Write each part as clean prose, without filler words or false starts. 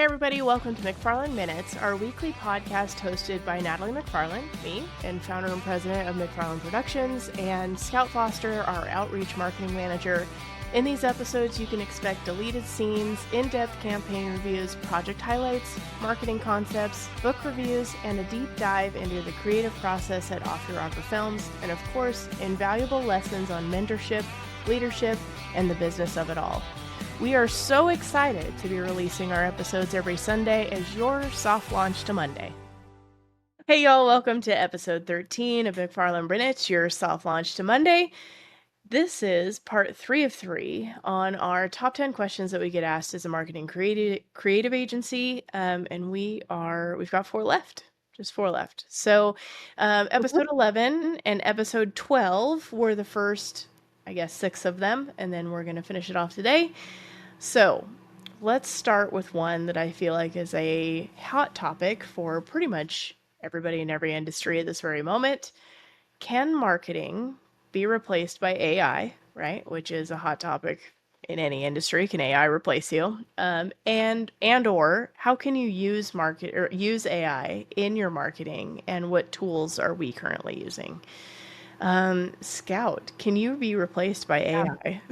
everybody, welcome to McFarland Minutes, our weekly podcast hosted by Natalie McFarland, me, and founder and president of McFarland Productions, and Scout Foster, our outreach marketing manager. In these episodes, you can expect deleted scenes, in-depth campaign reviews, project highlights, marketing concepts, book reviews, and a deep dive into the creative process at Off Your Rocker Films, and of course, invaluable lessons on mentorship, leadership, and the business of it all. We are so excited to be releasing our episodes every Sunday as your soft launch to Monday. Hey y'all, welcome to episode 13 of McFarland Minutes, your soft launch to Monday. This is part 3 of 3 on our top 10 questions that we get asked as a marketing creative agency, and we've got 4 left. Just 4 left. So episode 11 and episode 12 were the first, 6 of them, and then we're going to finish it off today. So let's start with one that I feel like is a hot topic for pretty much everybody in every industry at this very moment. Can marketing be replaced by AI, right? Which is a hot topic in any industry. Can AI replace you? Or how can you use AI in your marketing, and what tools are we currently using? Scout, can you be replaced by AI?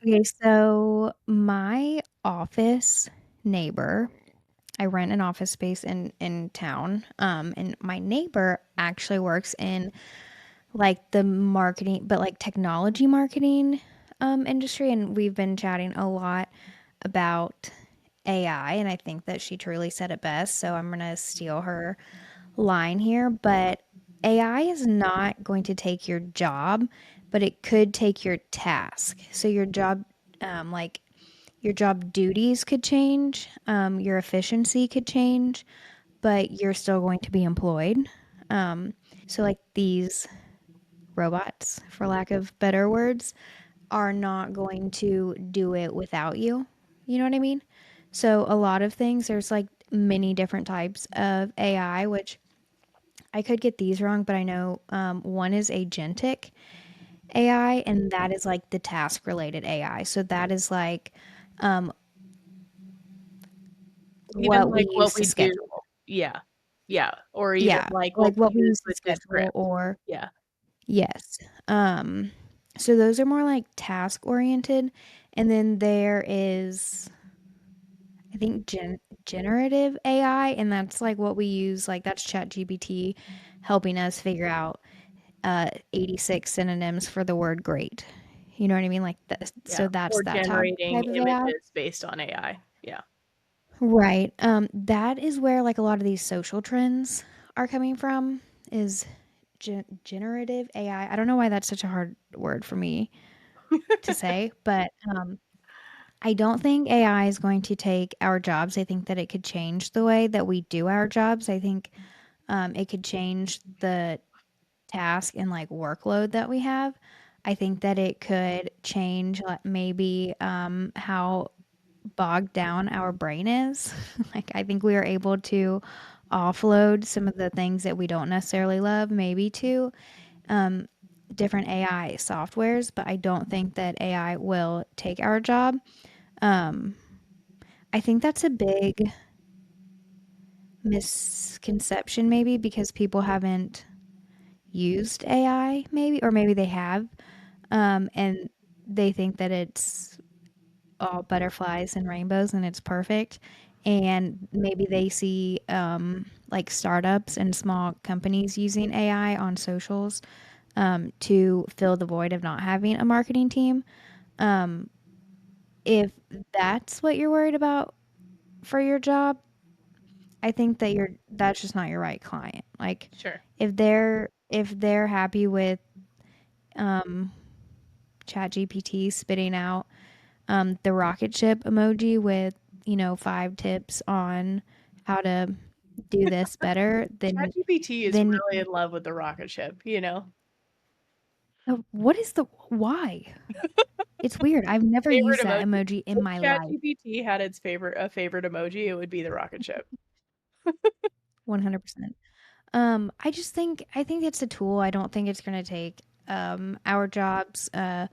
Okay, so my office neighbor, I rent an office space in town, and my neighbor actually works in like the marketing, but like technology marketing industry, and we've been chatting a lot about AI, and I think that she truly said it best, so I'm gonna steal her line here, but AI is not going to take your job, but it could take your task. So your job, like your job duties could change, your efficiency could change, but you're still going to be employed. So like these robots, for lack of better words, are not going to do it without you. You know what I mean? So a lot of things, there's like many different types of AI, which I could get these wrong, but I know one is agentic AI, and that is like the task related AI. So that is like Even what we like use what to we do. schedule. Yeah. Yeah. Or even Yeah, like what like we what we use use to within schedule script. or Yeah. yes. So those are more like task oriented, and then there is I think generative AI, and that's like what we use, like that's ChatGPT helping us figure out 86 synonyms for the word great. You know what I mean? Like that, Yeah. so that's Or that type generating of AI. images based on AI. Yeah. Right. That is where like a lot of these social trends are coming from is generative AI. I don't know why that's such a hard word for me to say, but I don't think AI is going to take our jobs. I think that it could change the way that we do our jobs. I think it could change the task and like workload that we have. I think that it could change like, maybe how bogged down our brain is. Like I think we are able to offload some of the things that we don't necessarily love, maybe to different AI softwares, but I don't think that AI will take our job. I think that's a big misconception, maybe because people haven't used AI, maybe, or maybe they have, and they think that it's all butterflies and rainbows and it's perfect. And maybe they see like startups and small companies using AI on socials to fill the void of not having a marketing team. If that's what you're worried about for your job, I think that that's just not your right client. Like Sure. if they're happy with ChatGPT spitting out the rocket ship emoji with 5 tips on how to do this better, then ChatGPT is then really in love with the rocket ship, you know? what is the why? It's weird. I've never Favorite used that emoji. emoji in If my life. ChatGPT had its favorite emoji, it would be the rocket ship. 100%. I think it's a tool. I don't think it's gonna take our jobs. I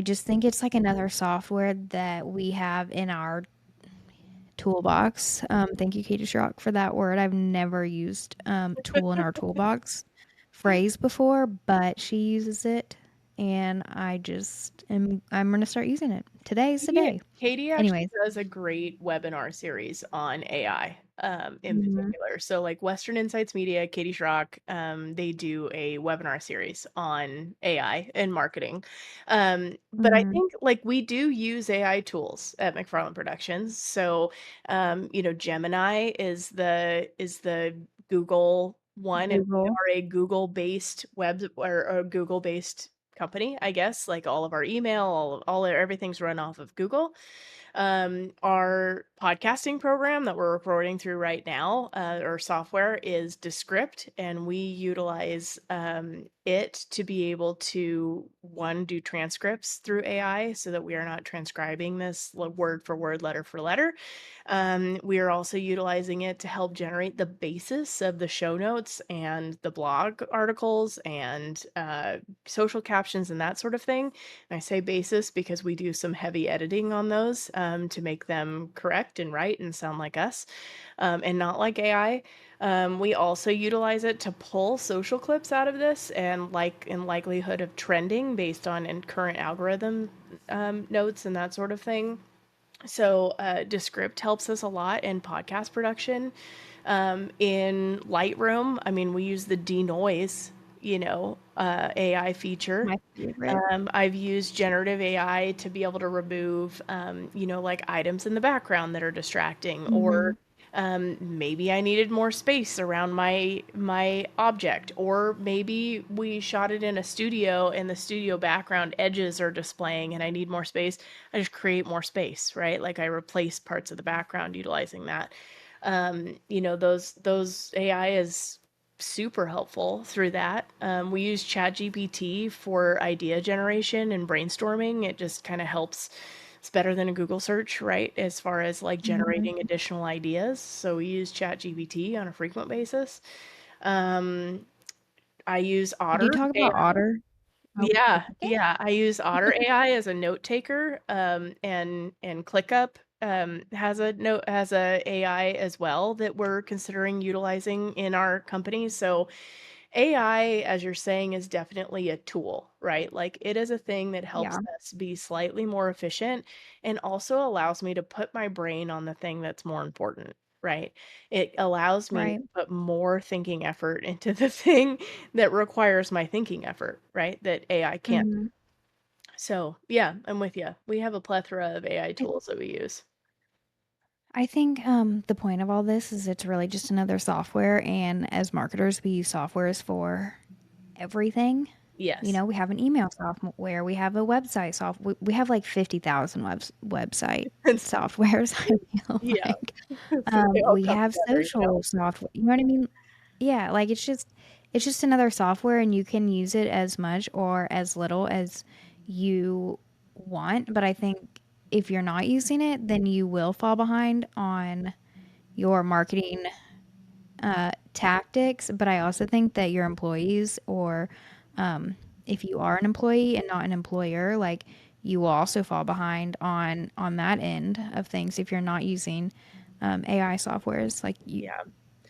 just think it's like another software that we have in our toolbox. Thank you, Katie Schrock, for that word. I've never used tool in our toolbox phrase before, but she uses it, and I'm gonna start using it. Today's the Katie, day. Katie actually Anyways. does a great webinar series on AI, in Mhm, particular. So like Western Insights Media, Katie Schrock, they do a webinar series on AI and marketing. But I mhm. think like we do use AI tools at McFarland Productions. So, Gemini is the Google one, and we Google. are a Google-based web or a Google-based company, I guess. Like all of our email, everything's run off of Google. Our podcasting program that we're recording through right now, or software, is Descript, and we utilize it to be able to one do transcripts through AI, so that we are not transcribing this word for word, letter for letter. We are also utilizing it to help generate the basis of the show notes and the blog articles and social captions and that sort of thing. And I say basis because we do some heavy editing on those, to make them correct and right and sound like us, and not like AI. We also utilize it to pull social clips out of this, and like in likelihood of trending based on current algorithm notes and that sort of thing. So, Descript helps us a lot in podcast production. In Lightroom, I mean, we use the denoise, AI feature. My favorite. I've used generative AI to be able to remove, like items in the background that are distracting, or Mhm. maybe I needed more space around my object, or maybe we shot it in a studio and the studio background edges are displaying and I need more space. I just create more space, right? Like I replace parts of the background utilizing that. Those AI is super helpful through that. We use ChatGPT for idea generation and brainstorming. It just kind of helps. It's better than a Google search, right? As far as like Mhm. generating additional ideas. So we use ChatGPT on a frequent basis. Um, I use Could you Otter talk about AI. Otter? Oh, Yeah, okay. yeah. I use Otter AI as a note taker, and ClickUp has a AI as well that we're considering utilizing in our company. So AI, as you're saying, is definitely a tool, right? Like it is a thing that helps Yeah, us be slightly more efficient and also allows me to put my brain on the thing that's more important, right? It allows me to right. put more thinking effort into the thing that requires my thinking effort, right? That AI can't. Mhm. So, yeah, I'm with you. We have a plethora of AI I tools that we use. I think, the point of all this is it's really just another software, and as marketers, we use softwares for everything. You Yes. know, we have an email software, we have a website we have, like, 50,000 website It's, softwares, I feel yeah. like. So they all We come have together, social software, you know what I mean? Yeah, like, it's just another software, and you can use it as much or as little as you want, but I think if you're not using it, then you will fall behind on your marketing, tactics, but I also think that your employees or, if you are an employee and not an employer, like, you will also fall behind on that end of things if you're not using, AI softwares, like, Yeah.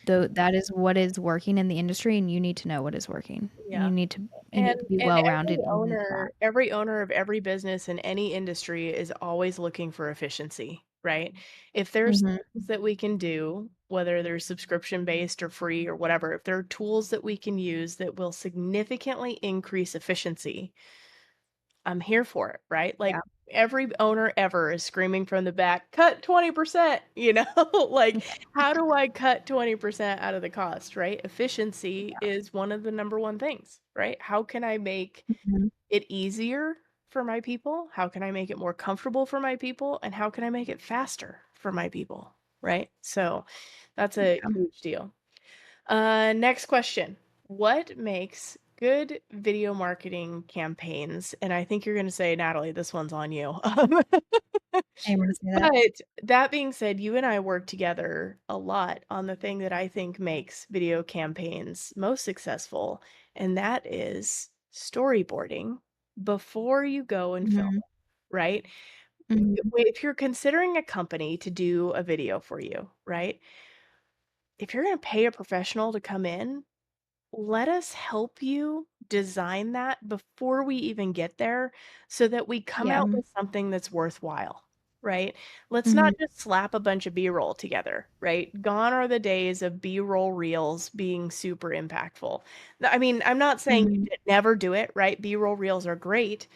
that is what is working in the industry, and you need to know what is working, and Yeah. you And need to be and well-rounded in that. every owner of every business in any industry is always looking for efficiency, right? If there's Mhm. things that we can do, whether they're subscription based or free or whatever, if there are tools that we can use that will significantly increase efficiency, I'm here for it, right? Like Yeah. every owner ever is screaming from the back, cut 20%, like how do I cut 20% out of the cost, right? Efficiency Yeah. is one of the number one things, right? How can I make Mhm. it easier for my people? How can I make it more comfortable for my people? And how can I make it faster for my people, right? So that's a Yeah. huge deal. Next question. What makes good video marketing campaigns? And I think you're going to say, Natalie, this one's on you. I wanna say that. But that being said, you and I work together a lot on the thing that I think makes video campaigns most successful, and that is storyboarding before you go and film, Mhm. right? Mhm. If you're considering a company to do a video for you, right? If you're gonna pay a professional to come in, let us help you design that before we even get there so that we come Yeah. out with something that's worthwhile, right? Let's not Mhm. just slap a bunch of B-roll together, right? Gone are the days of B-roll reels being super impactful. I mean, I'm not saying Mhm. never do it, right? B-roll reels are great,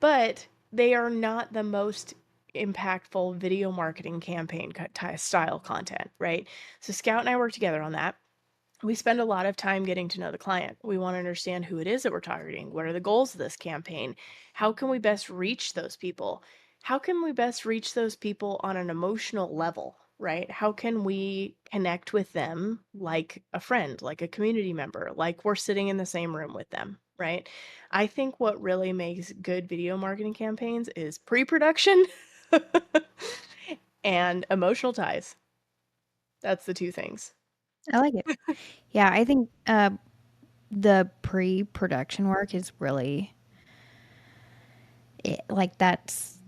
but they are not the most impactful video marketing campaign style content, right? So Scout and I work together on that. We spend a lot of time getting to know the client. We want to understand who it is that we're targeting. What are the goals of this campaign? How can we best reach those people? How can we best reach those people on an emotional level, right? How can we connect with them like a friend, like a community member, like we're sitting in the same room with them, right? I think what really makes good video marketing campaigns is pre production and emotional ties. That's the two things. I like it. Yeah, I think, the pre-production work is really like that's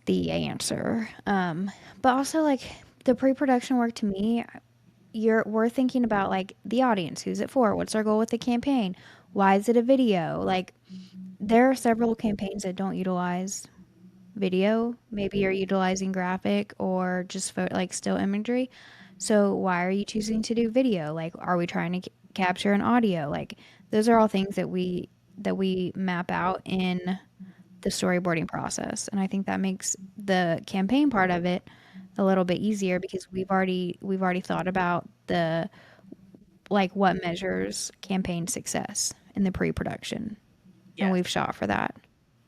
the answer. But also like the pre-production work to me, we're thinking about like the audience, who's it for? What's our goal with the campaign? Why is it a video? Like there are several campaigns that don't utilize video. Maybe you're utilizing graphic or just like still imagery. So why are you choosing to do video? Like, are we trying to capture an audio? Like, those are all things that we map out in the storyboarding process, and I think that makes the campaign part of it a little bit easier because we've already thought about the like what measures campaign success in the pre-production, and Yes, we've shot for that,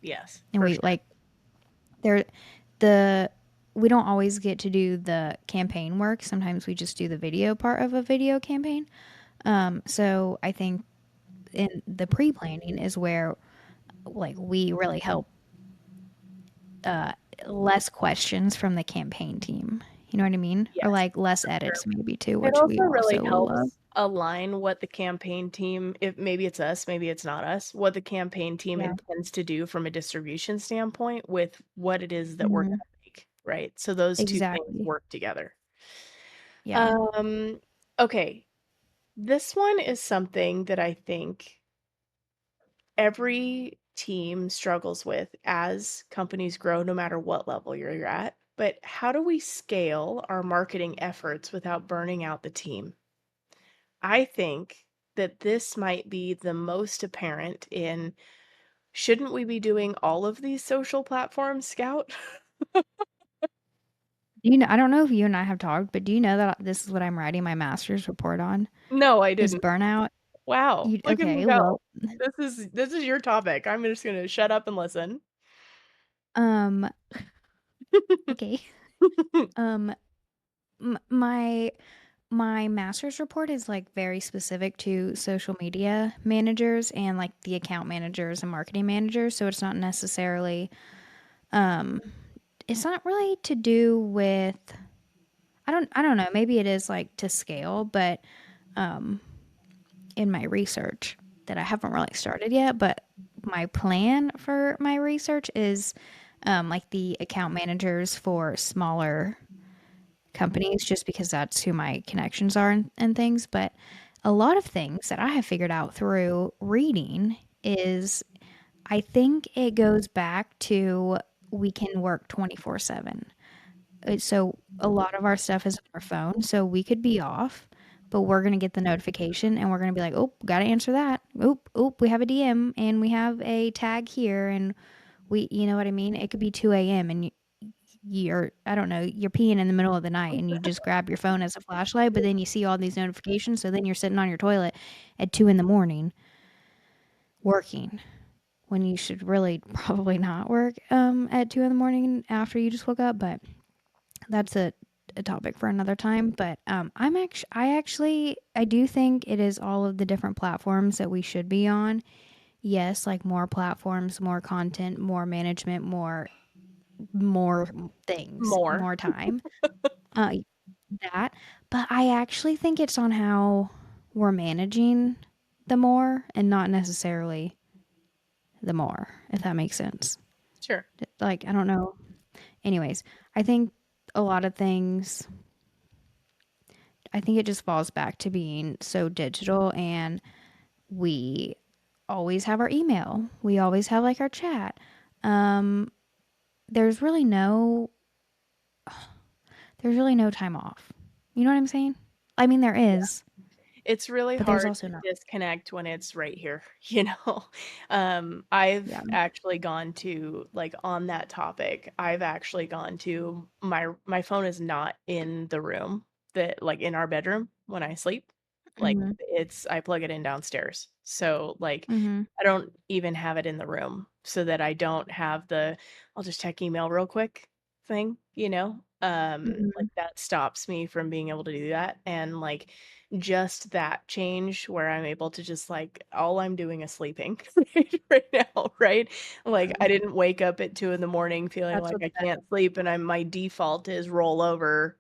yes, and for we sure. like there the we don't always get to do the campaign work. Sometimes we just do the video part of a video campaign. So I think in the pre-planning is where like we really help less questions from the campaign team. You know what I mean? Or Yes, like less for sure. edits maybe too, It which we also really also love. helps align what the campaign team, if maybe it's us, maybe it's not us, what the campaign team Yeah. intends to do from a distribution standpoint with what it is that we're Hmm. gonna make, right? So those two things Exactly. work together. Yeah. Um, okay. This one is something that I think every team struggles with as companies grow, no matter what level you're at. But how do we scale our marketing efforts without burning out the team? I think that this might be the most apparent in shouldn't we be doing all of these social platforms, Scout? I don't know if you and I have talked, but do you know that this is what I'm writing my master's report on? No, I Is didn't. burnout. Wow, You look at me okay, go. well, This is your topic. I'm just gonna shut up and listen. um, okay. Um, my master's report is like very specific to social media managers and like the account managers and marketing managers, so um it's not really to do with I don't know, maybe it is like to scale, but in my research that I haven't really started yet, but my plan for my research is like the account managers for smaller companies just because that's who my connections are and things. But a lot of things that I have figured out through reading is I think it goes back to we can work 24/7. So a lot of our stuff is on our phone, so we could be off, but we're going to get the notification and we're going to be like, "Oh, got to answer that. Oop, oop, we have a DM and we have a tag here and you know what I mean? It could be 2 a.m. and you're I don't know, you're peeing in the middle of the night and you just grab your phone as a flashlight, but then you see all these notifications, so then you're sitting on your toilet at 2 in the morning working when you should really probably not work at 2 in the morning after you just woke up, but that's a topic for another time. But I do think it is all of the different platforms that we should be on. Yes, like more platforms, more content, more management, more things, More. more time. Uh, that, but I actually think it's on how we're managing the more and not necessarily the more, if that makes sense. Sure. Like, I don't know. Anyways, I think a lot of things, I think it just falls back to being so digital, and we always have our email. We always have like our chat. Um, there's really no there's really no time off. You know what I'm saying? I mean, there is, It's really but there's hard also to not. disconnect when it's right here, you know? I've Yeah. actually gone to like on that topic, I've actually gone to my phone is not in the room that like in our bedroom when I sleep. Like Mhm. it's I plug it in downstairs. So like Mhm. I don't even have it in the room so that I don't have the I'll just check email real quick thing, you know? Like Mhm. that stops me from being able to do that. And like just that change where I'm able to just like all I'm doing is sleeping right now, right? Like I didn't wake up at 2 in the morning feeling That's like what's I best. can't sleep and I'm my default is roll over,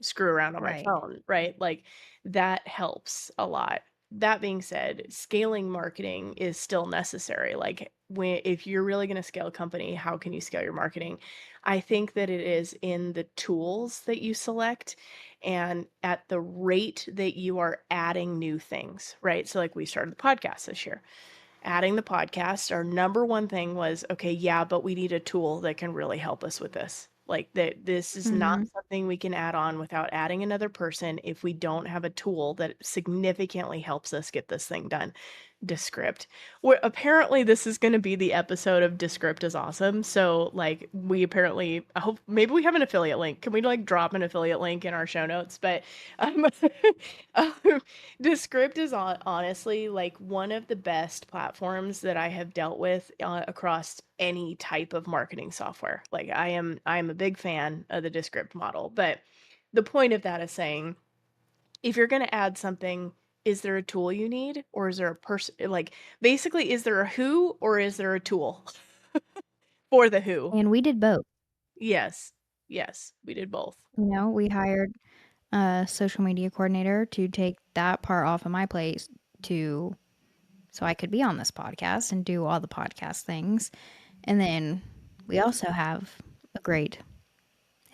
screw around on my Right. phone, right? Like that helps a lot. That being said, scaling marketing is still necessary. Like when if you're really going to scale a company, how can you scale your marketing? I think that it is in the tools that you select and at the rate that you are adding new things, right? So like we started the podcast this year adding the podcast, our number one thing was, okay, yeah, but we need a tool that can really help us with this. Like that this is not Mhm. something we can add on without adding another person if we don't have a tool that significantly helps us get this thing done. Descript. Where apparently this is going to be the episode of Descript is awesome. So like we apparently I hope maybe we have an affiliate link. Can we like drop an affiliate link in our show notes? But um, um Descript is honestly like one of the best platforms that I have dealt with across any type of marketing software. Like I am a big fan of the Descript model, but the point of that is saying if you're going to add something, is there a tool you need or is there a person like basically is there a who or is there a tool for the who? And we did both. Yes. Yes, we did both. We hired a social media coordinator to take that part off of my plate to so I could be on this podcast and do all the podcast things. And then we also have a great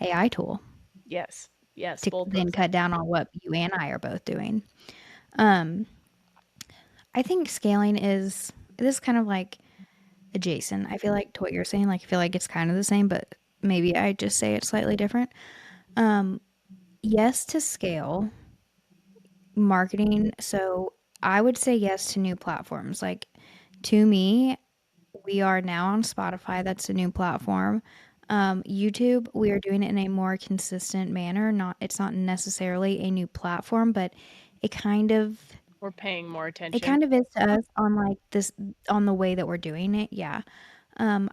AI tool Yes. Yes, to both then those cut things. down on what you and I are both doing. Um, I think scaling is it is kind of like adjacent. I feel like to what you're saying, like I feel like it's kind of the same, but maybe I just say it slightly different. Um, yes to scale marketing. So I would say yes to new platforms. Like to me, we are now on Spotify. That's a new platform. YouTube, we are doing it in a more consistent manner. It's not necessarily a new platform, but it kind of We're paying more it attention. kind of is to us on like this on the way that we're doing it. Yeah. Um,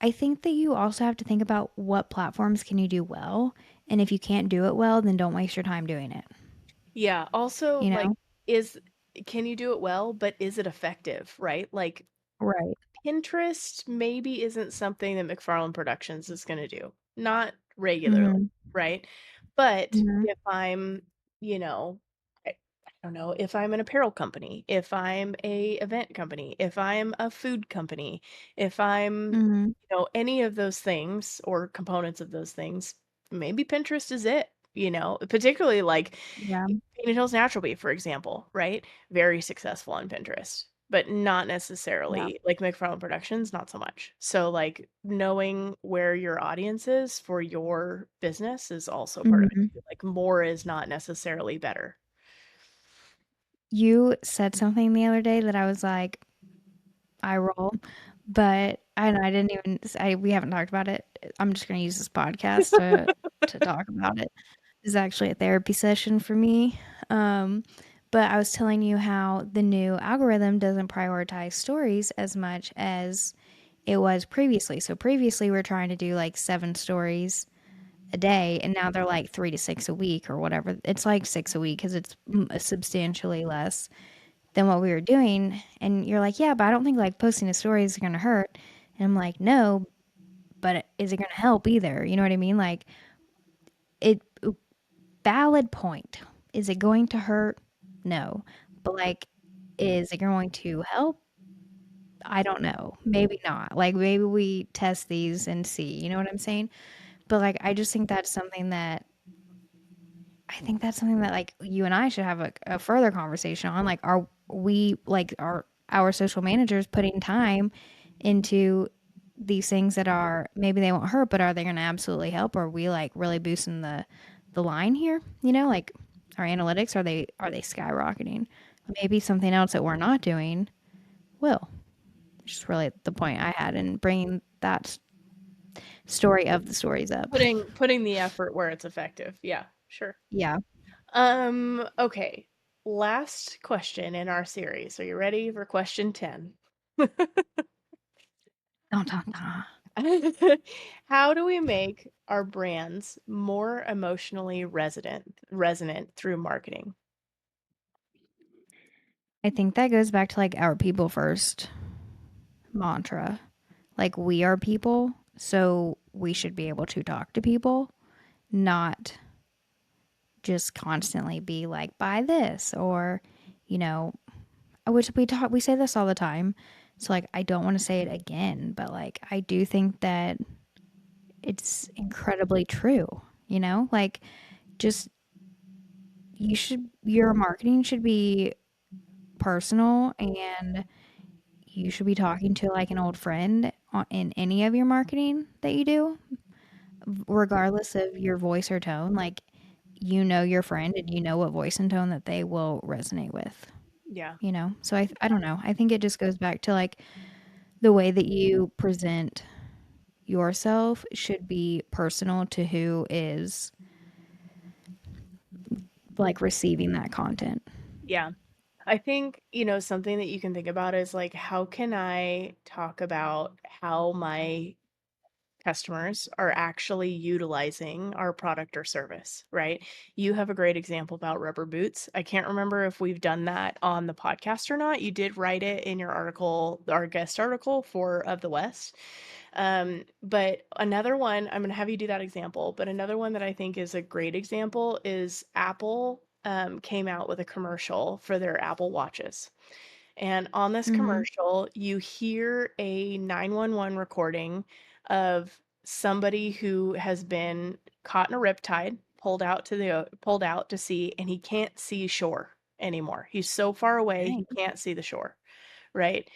I think that you also have to think about what platforms can you do well, and if you can't do it well, then don't waste your time doing it. Yeah, also, You like, know? is can you do it well, but is it effective, right? Like, Right. Pinterest maybe isn't something that McFarland Productions is gonna do. Not regularly, Mhm. right? But Mhm. if I'm, you know, I don't know, if I'm an apparel company, if I'm a event company, if I'm a food company, if I'm, Mhm. any of those things or components of those things, maybe Pinterest is it, particularly like Yeah. Painted Hills Natural Bee, for example, right? Very successful on Pinterest, but not Yeah. necessarily like McFarland Productions, not so much. So like knowing where your audience is for your business is also part of it Mhm. too. Like more is not necessarily better. You said something the other day that I was like, "I roll," but I didn't even we haven't talked about it. I'm just gonna use this podcast to talk about it. It's actually a therapy session for me. Um, but I was telling you how the new algorithm doesn't prioritize stories as much as it was previously. So previously we were trying to do like 7 stories a day, and now they're like 3 to 6 a week or whatever. It's like 6 a week because it's substantially less than what we were doing. And you're like, yeah, but I don't think like posting a story is going to hurt. And I'm like, no, but is it going to help either? You know what I mean? Like it, valid point. Is it going to hurt? No. But like, is it going to help? I don't know. Maybe not. Like, maybe we test these and see, you know what I'm saying? But, like, I just think that's something that I think that's something that, like, you and I should have a further conversation on. Like, are we, like, are our social managers putting time into these things that are maybe they won't hurt, but are they going to absolutely help? Or are we, like, really boosting the line here? You know, like, our analytics, are they skyrocketing? Maybe something else that we're not doing will. Just really the point I had in bringing that story of the stories up. Putting the effort where it's effective. Yeah, sure. Yeah. Okay. Last question in our series. Are you ready for question 10? Dun, dun, dun. How do we make our brands more emotionally resonant through marketing? I think that goes back to like our people first mantra. Like we are people, so we should be able to talk to people, not just constantly be like, buy this or, you know, which we say this all the time. So like I don't want to say it again, but like I do think that it's incredibly true, you know? Like just your marketing should be personal and you should be talking to like an old friend in any of your marketing that you do, regardless of your voice or tone. Like, you know your friend and you know what voice and tone that they will resonate with, Yeah. you know? So I don't know. I think it just goes back to like the way that you present yourself should be personal to who is like receiving that content. Yeah. I think, something that you can think about is like, how can I talk about how my customers are actually utilizing our product or service, right? You have a great example about rubber boots. I can't remember if we've done that on the podcast or not. You did write it in your article, our guest article for Of the West. But another one, I'm going to have you do that example. But another one that I think is a great example is Apple came out with a commercial for their Apple Watches. And on this Mhm. commercial, you hear a 911 recording of somebody who has been caught in a riptide, pulled out to sea, and he can't see shore anymore. He's so far away, he Dang. can't see the shore, right?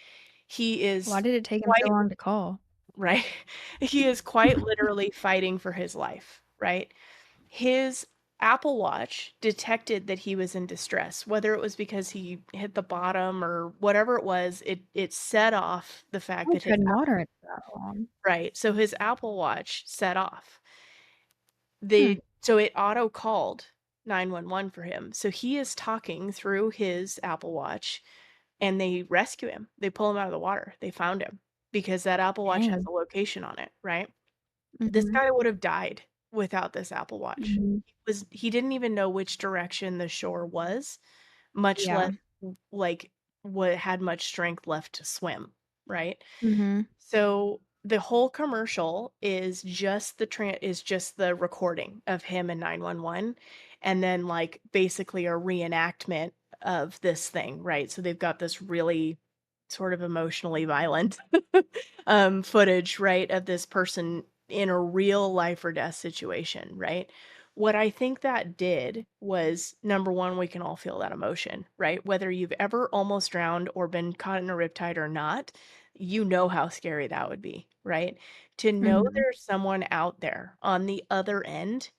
He Why is did it take him so quite long to call? right. He is quite literally fighting for his life, right? His Apple Watch detected that he was in distress, whether it was because he hit the bottom or whatever it was, it set off the fact I that his tread Apple water it that long. right, so his Apple Watch set off. Hmm. So it auto called 911 for him. So he is talking through his Apple Watch and they rescue him. They pull him out of the water. They found him because that Apple Watch has Dang. a location on it, right? This Mhm. guy would have died without this Apple Watch. Mhm. He didn't even know which direction the shore was, much Yeah. less like what had much strength left to swim, right? Mhm. So the whole commercial is just the recording of him and 911 and then like basically a reenactment of this thing, right? So they've got this really sort of emotionally violent footage, right, of this person in a real life or death situation, right? What I think that did was number one, we can all feel that emotion, right? Whether you've ever almost drowned or been caught in a riptide or not, you know how scary that would be, right? To know Mhm. there's someone out there on the other end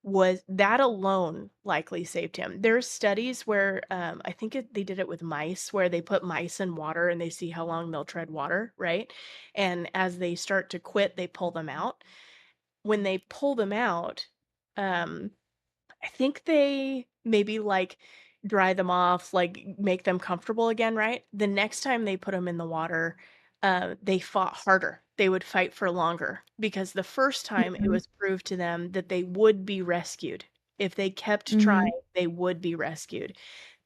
was that alone likely saved him. There's studies where I think they did it with mice where they put mice in water and they see how long they'll tread water, right? And as they start to quit, they pull them out. When they pull them out, um, I think they maybe, like, dry them off, like, make them comfortable again, right? The next time they put them in the water, they fought harder. They would fight for longer because the first time it Mhm. was proved to them that they would be rescued. If they kept Mhm. trying, they would be rescued.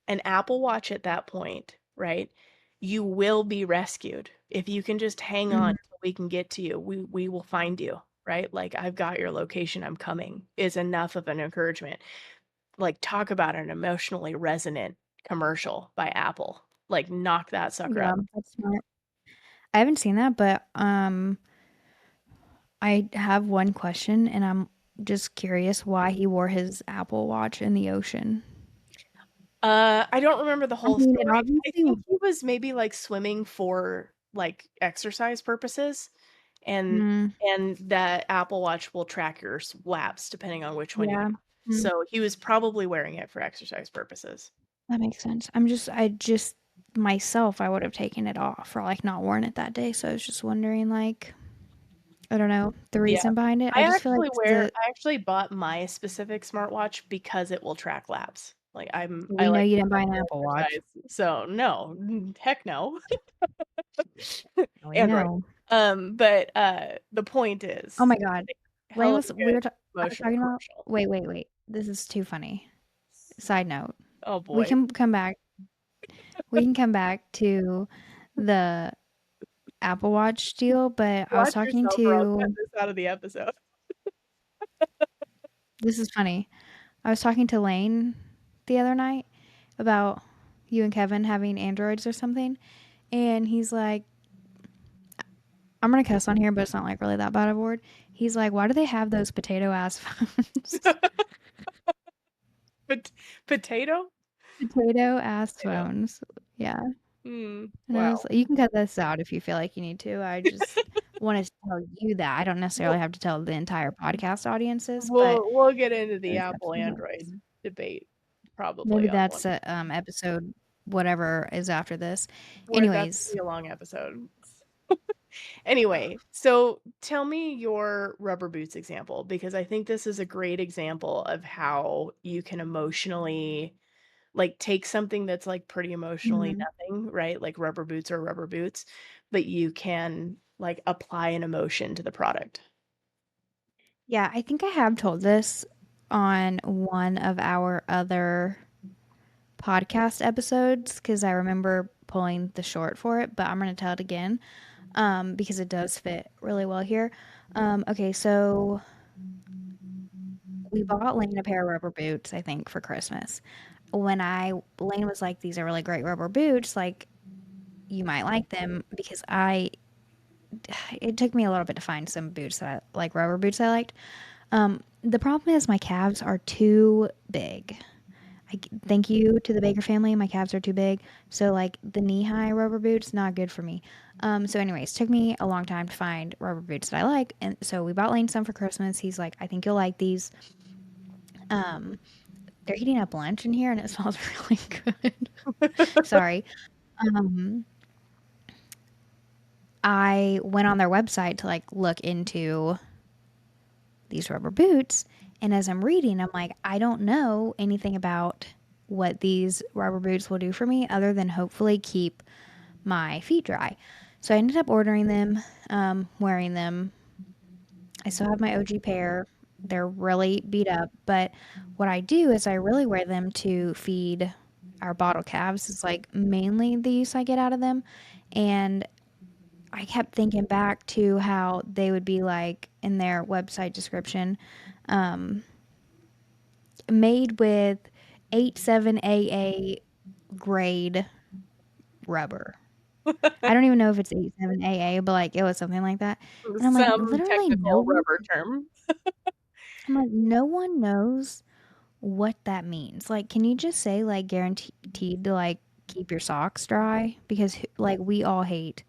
An Apple Watch at that point, right? You will be rescued. If you can just hang on Mhm. till we can get to you, we will find you, right? Like, "I've got your location, I'm coming," is enough of an encouragement. Like, talk about an emotionally resonant commercial by Apple. Like, knock that sucker Yeah, out. that's smart. I haven't seen that, but I have one question, and I'm just curious why he wore his Apple Watch in the ocean. I don't remember the I whole mean, it story. I obviously. think he was maybe like swimming for like exercise purposes, and Mm, that Apple Watch will track your laps depending on which one you yeah, have. mm, So he was probably wearing it for exercise purposes. that makes sense. I just myself, I would have taken it off or like not worn it that day. So I was just wondering, like, I don't know the Yeah. reason behind it. I just feel like the I actually bought my specific smartwatch because it will track laps. Like I we know like you to didn't buy an to Apple Watch. exercise. So no, heck no. We Android. know. But the point Oh is my God. like, Lane hella was we good were I was promotional talking about commercial. wait. This is too funny. Side note. Oh We boy. can come back. We can come back to the Apple Watch deal, but I was Watch talking yourself or I'll cut to this out of the episode. this is funny. I was talking to Lane the other night about you and Kevin having androids or something, and he's like, I'm gonna cuss on here, but it's not like really that bad of a word. He's like, why do they have those potato ass phones? But potato? Potato ass Potato. phones. Yeah. And I was Wow. like, you can cut this out if you feel like you need to. I just wanted to tell you that. I don't necessarily We'll, have to tell the entire podcast audiences, but we'll get into it the was Apple definitely hilarious. Android debate probably Maybe on one. that's a episode whatever is after this. Where that's gonna Anyways, be a long episode. Anyway, so tell me your rubber boots example because I think this is a great example of how you can emotionally like take something that's like pretty emotionally mhm. nothing, right? Like rubber boots or rubber boots, but you can like apply an emotion to the product. Yeah, I think I have told this on one of our other podcast episodes because I remember pulling the short for it, but I'm going to tell it again because it does fit really well here. Okay, so we bought Lane a pair of rubber boots, I think, for Christmas. Lane was like, these are really great rubber boots, like you might like them because it took me a little bit to find some boots that I like rubber boots I liked. The problem is my calves are too big. Thank you to the Baker family. My calves are too big. So like the knee high rubber boots, not good for me. So anyways, took me a long time to find rubber boots that I like. And so we bought Lane some for Christmas. He's like, I think you'll like these. Um, they're heating up lunch in here and it smells really good. Sorry. Um, I went on their website to like look into these rubber boots. And as I'm reading, I'm like, I don't know anything about what these rubber boots will do for me other than hopefully keep my feet dry. So I ended up ordering them, wearing them. I still have my OG pair. They're really beat up, but what I do is I really wear them to feed our bottle calves. It's like mainly the use I get out of them. And I kept thinking back to how they would be like in their website description, um, made with 87AA grade rubber. I don't even know if it's 87AA, but like it was something like that. And I'm like, Some literally no technical one. rubber term. I'm like, no one knows what that means. Like, can you just say like guaranteed to like keep your socks dry? Because like we all hate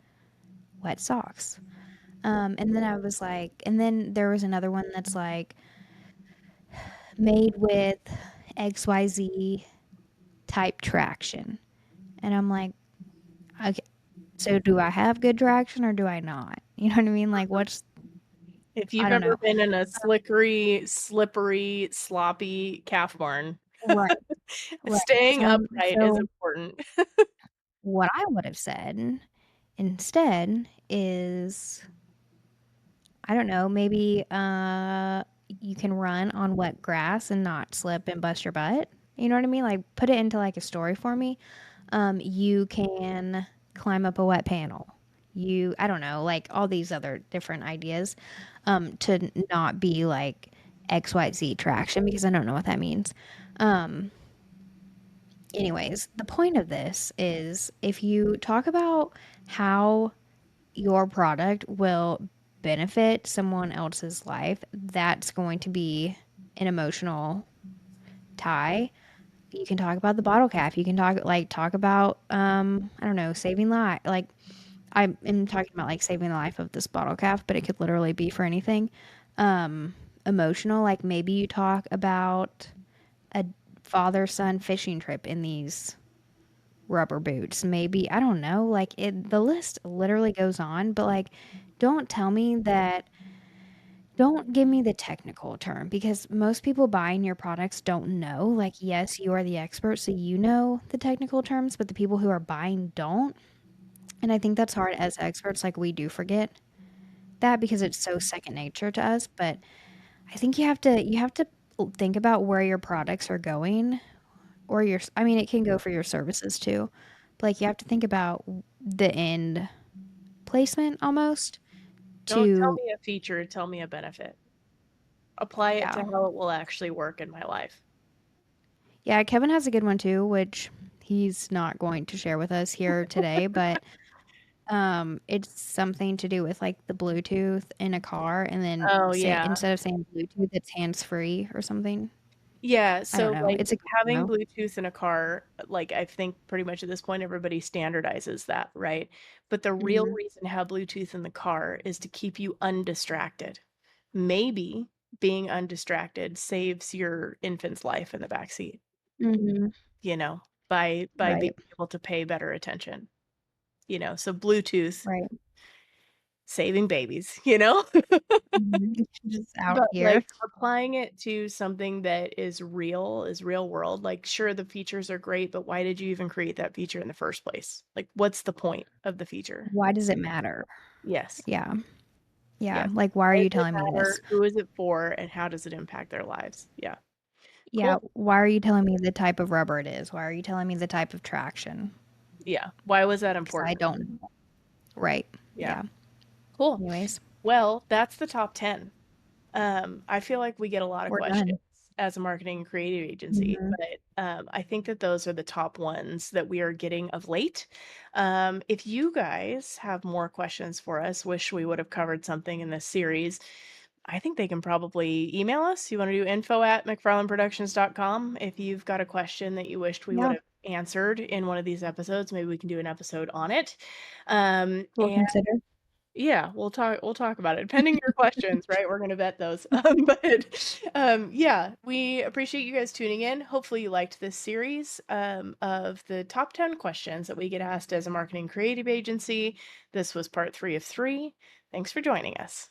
wet socks. And then I was like, and then there was another one that's like made with XYZ type traction. And I'm like, okay, so do I have good traction or do I not? You know what I mean? Like, If I you've don't ever know. been in a slickery, slippery, sloppy calf barn, Right, right. staying upright is So important. what I would have said instead is, I don't know, maybe you can run on wet grass and not slip and bust your butt. You know what I mean? Like put it into like a story for me. You can climb up a wet panel. I don't know, like all these other different ideas to not be like XYZ traction because I don't know what that means. Um, anyways, the point of this is if you talk about how your product will benefit someone else's life, that's going to be an emotional tie. You can talk about the bottle cap. You can talk about I don't know, saving life. Like I am talking about like saving the life of this bottle cap, but it could literally be for anything. Emotional, like maybe you talk about a father-son fishing trip in these rubber boots. Maybe I don't know, like the list literally goes on, but like don't tell me that don't give me the technical term because most people buying your products don't know. Like, yes, you are the expert, so you know the technical terms, but the people who are buying don't. And I think that's hard as experts. Like, we do forget that because it's so second nature to us. But I think you have to think about where your products are going, or I mean, it can go for your services too. But like, you have to think about the end placement almost Don't tell to, me a feature, tell me a benefit. Apply it to yeah. how it will actually work in my life. Yeah, Kevin has a good one too, which he's not going to share with us here today, but it's something to do with like the Bluetooth in a car and then Oh, say yeah. instead of saying Bluetooth, it's hands-free or something. Yeah, I don't so, know. like, It's a good having demo. Bluetooth in a car, like, I think pretty much at this point, everybody standardizes that, right? But the real Mhm. reason to have Bluetooth in the car is to keep you undistracted. Maybe being undistracted saves your infant's life in the back seat, Mhm. you know, by being Right. able to pay better attention, so Bluetooth Right. saving babies, you know? Mhm. Just out But, here. like, applying it to something that is real world, like, sure, the features are great, but why did you even create that feature in the first place? Like, what's the point of the feature? Why does it matter? Yes. Yeah. Yeah. Yes. Like, why are Why you does it telling me this? matter? Who is it for, and how does it impact their lives? Yeah. Yeah. Cool. Why are you telling me the type of rubber it is? Why are you telling me the type of traction? Yeah. Why was that Because I important? don't know. Right. Yeah. Yeah. Cool. Anyways, Well, that's the top 10. I feel like we get a lot of we're questions done. as a marketing and creative agency, Mhm. but I think that those are the top ones that we are getting of late. If you guys have more questions for us, wish we would have covered something in this series, I think they can probably email us. You want to do info@mcfarlandproductions.com. If you've got a question that you wished we would Yeah. have answered in one of these episodes, maybe we can do an episode on it. We'll And consider. yeah, we'll talk about it. Pending your questions, right? We're gonna vet those. But yeah, we appreciate you guys tuning in. Hopefully you liked this series of the top 10 questions that we get asked as a marketing creative agency. This was part 3 of 3. Thanks for joining us.